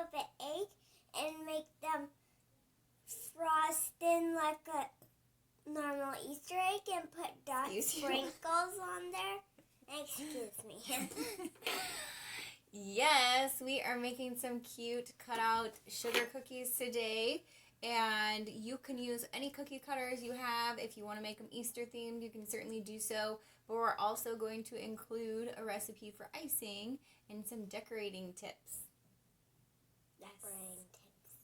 of an egg and make them frosted like a normal Easter egg and put dot sprinkles on there. Excuse me. Yes, we are making some cute cutout sugar cookies today. And you can use any cookie cutters you have. If you want to make them Easter themed, you can certainly do so. But we're also going to include a recipe for icing and some decorating tips. Decorating tips.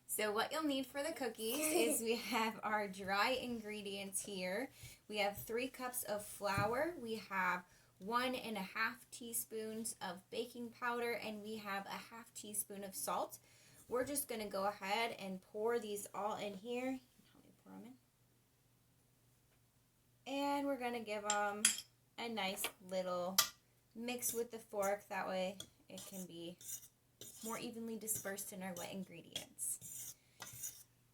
So what you'll need for the cookies is we have our dry ingredients here. We have 3 cups of flour. We have 1.5 teaspoons of baking powder, and we have a 1/2 teaspoon of salt. We're just going to go ahead and pour these all in here. Help me pour them in. And we're going to give them a nice little mix with the fork. That way it can be more evenly dispersed in our wet ingredients.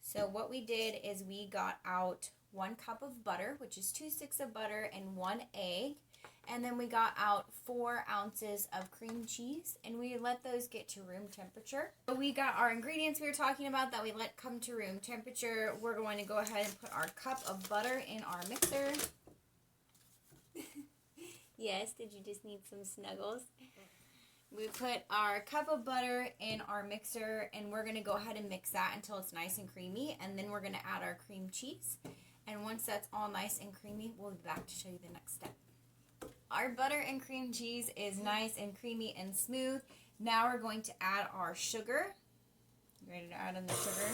So what we did is we got out 1 cup of butter, which is 2 sticks of butter and 1 egg. And then we got out 4 ounces of cream cheese, and we let those get to room temperature. So we got our ingredients we were talking about that we let come to room temperature. We're going to go ahead and put our cup of butter in our mixer. Yes, did you just need some snuggles? We put our cup of butter in our mixer, and we're going to go ahead and mix that until it's nice and creamy, and then we're going to add our cream cheese. And once that's all nice and creamy, we'll be back to show you the next step. Our butter and cream cheese is nice and creamy and smooth. Now we're going to add our sugar. You ready to add in the sugar?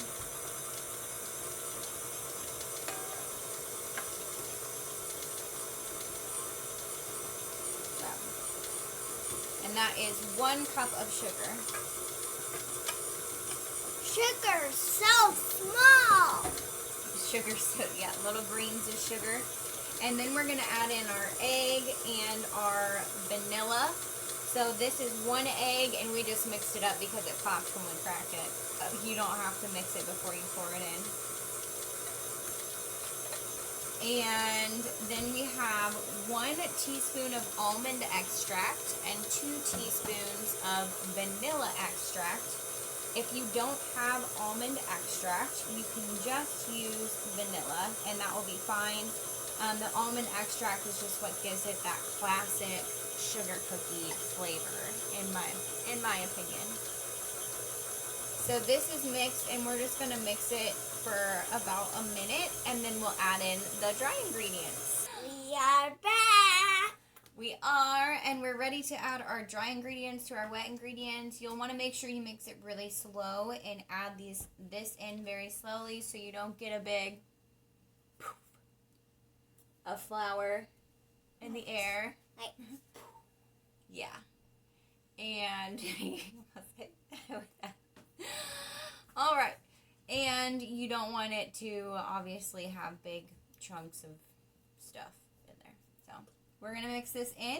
And that is 1 cup of sugar. Sugar so small. Sugar, so yeah, little grains of sugar. And then we're going to add in our egg and our vanilla. So this is 1 egg, and we just mixed it up because it pops when we crack it. You don't have to mix it before you pour it in. And then we have 1 teaspoon of almond extract and 2 teaspoons of vanilla extract. If you don't have almond extract, you can just use vanilla, and that will be fine. The almond extract is just what gives it that classic sugar cookie flavor, in my opinion. So this is mixed, and we're just going to mix it for about a minute, and then we'll add in the dry ingredients. We are back. We are, and we're ready to add our dry ingredients to our wet ingredients. You'll want to make sure you mix it really slow and add this in very slowly so you don't get a big of flour in the air. Yeah. And alright. And you don't want it to obviously have big chunks of stuff in there. So we're going to mix this in,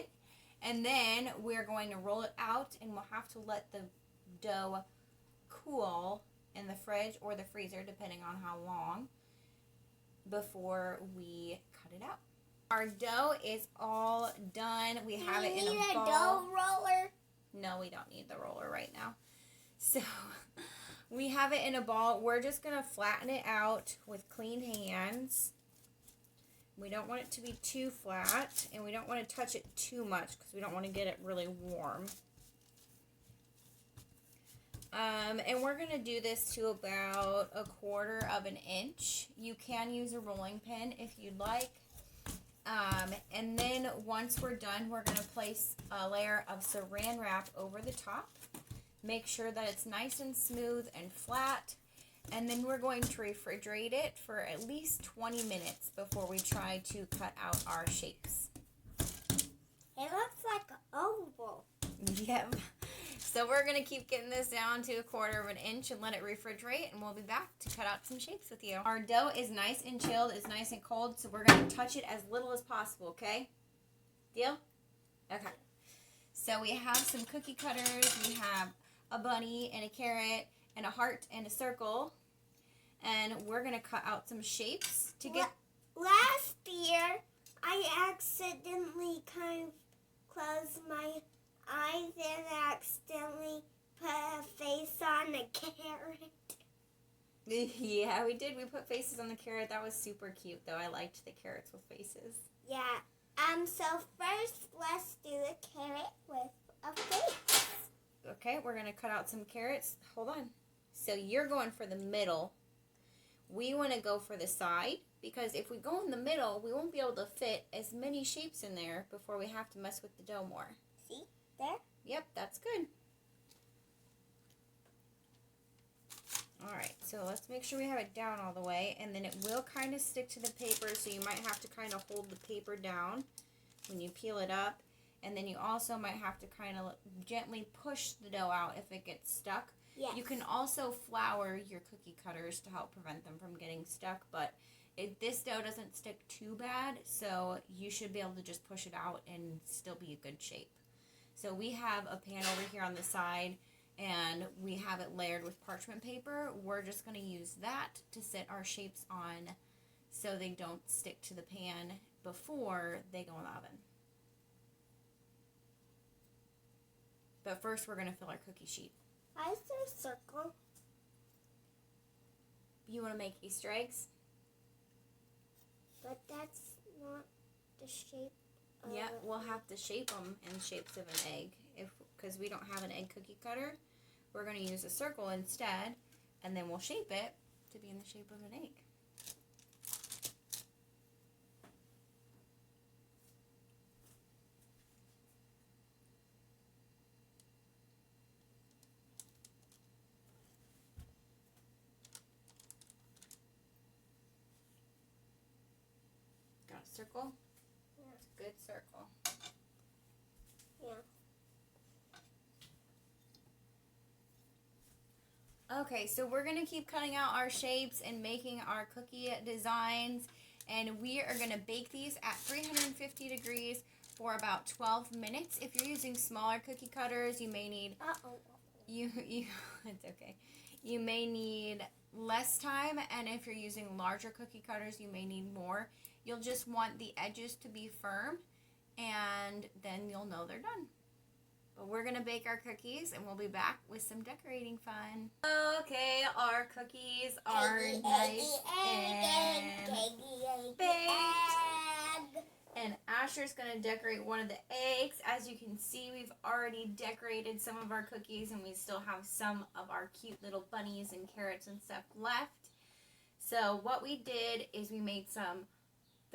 and then we're going to roll it out, and we'll have to let the dough cool in the fridge or the freezer, depending on how long, before we cut it out. Our dough is all done. We have it in a ball. Dough roller? No, we don't need the roller right now. So we have it in a ball. We're just going to flatten it out with clean hands. We don't want it to be too flat, and we don't want to touch it too much because we don't want to get it really warm. And we're going to do this to about 1/4 of an inch. You can use a rolling pin if you'd like. And then once we're done, we're going to place a layer of saran wrap over the top. Make sure that it's nice and smooth and flat. And then we're going to refrigerate it for at least 20 minutes before we try to cut out our shapes. It looks like an oval. Yep. So we're going to keep getting this down to 1/4 of an inch and let it refrigerate, and we'll be back to cut out some shapes with you. Our dough is nice and chilled. It's nice and cold, so we're going to touch it as little as possible, okay? Deal? Okay. So we have some cookie cutters. We have a bunny and a carrot and a heart and a circle. And we're going to cut out some shapes to get... Last year, I accidentally kind of closed my eyes and accidentally put a face on Yeah, we did. We put faces on the carrot. That was super cute, though. I liked the carrots with faces. Yeah. So first, let's do the carrot with a face. Okay, we're going to cut out some carrots. Hold on. So you're going for the middle. We want to go for the side, because if we go in the middle, we won't be able to fit as many shapes in there before we have to mess with the dough more. See? There? Yep, that's good. Alright, so let's make sure we have it down all the way, and then it will kind of stick to the paper, so you might have to kind of hold the paper down when you peel it up, and then you also might have to kind of gently push the dough out if it gets stuck. Yes. You can also flour your cookie cutters to help prevent them from getting stuck, but this dough doesn't stick too bad, so you should be able to just push it out and still be a good shape. So we have a pan over here on the side, and we have it layered with parchment paper. We're just going to use that to set our shapes on so they don't stick to the pan before they go in the oven. But first we're going to fill our cookie sheet. Why is there a circle? You want to make Easter eggs? But that's not the shape of... Yeah, we'll have to shape them in shapes of an egg. Because we don't have an egg cookie cutter, we're going to use a circle instead, and then we'll shape it to be in the shape of an egg. Got a circle? Yeah. It's a good circle. Yeah. Okay, so we're going to keep cutting out our shapes and making our cookie designs, and we are going to bake these at 350 degrees for about 12 minutes. If you're using smaller cookie cutters, you may need... It's okay. You may need less time, and if you're using larger cookie cutters, you may need more. You'll just want the edges to be firm, and then you'll know they're done. But we're going to bake our cookies, and we'll be back with some decorating fun. Okay, our cookies are nice and baked. And Asher's going to decorate one of the eggs. As you can see, we've already decorated some of our cookies, and we still have some of our cute little bunnies and carrots and stuff left. So what we did is we made some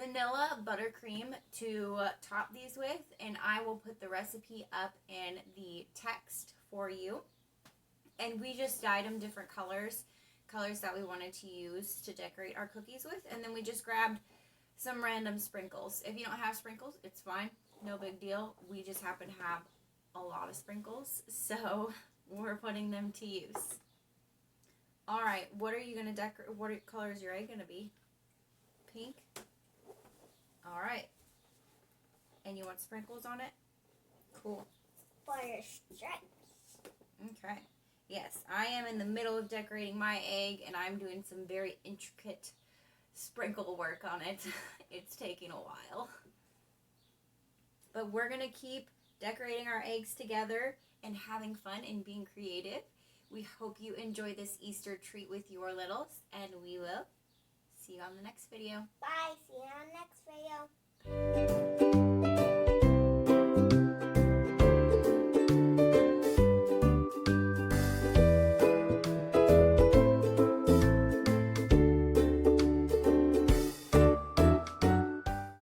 vanilla buttercream to top these with, and I will put the recipe up in the text for you. And we just dyed them different colors that we wanted to use to decorate our cookies with, and then we just grabbed some random sprinkles. If you don't have sprinkles, it's fine, no big deal. We just happen to have a lot of sprinkles, so we're putting them to use. Alright, what are you going to decorate? What color is your egg going to be? Pink? Alright. And you want sprinkles on it? Cool. For stripes. Okay. Yes, I am in the middle of decorating my egg, and I'm doing some very intricate sprinkle work on it. It's taking a while. But we're going to keep decorating our eggs together and having fun and being creative. We hope you enjoy this Easter treat with your littles, and we will see you on the next video. Bye. See you on the next video.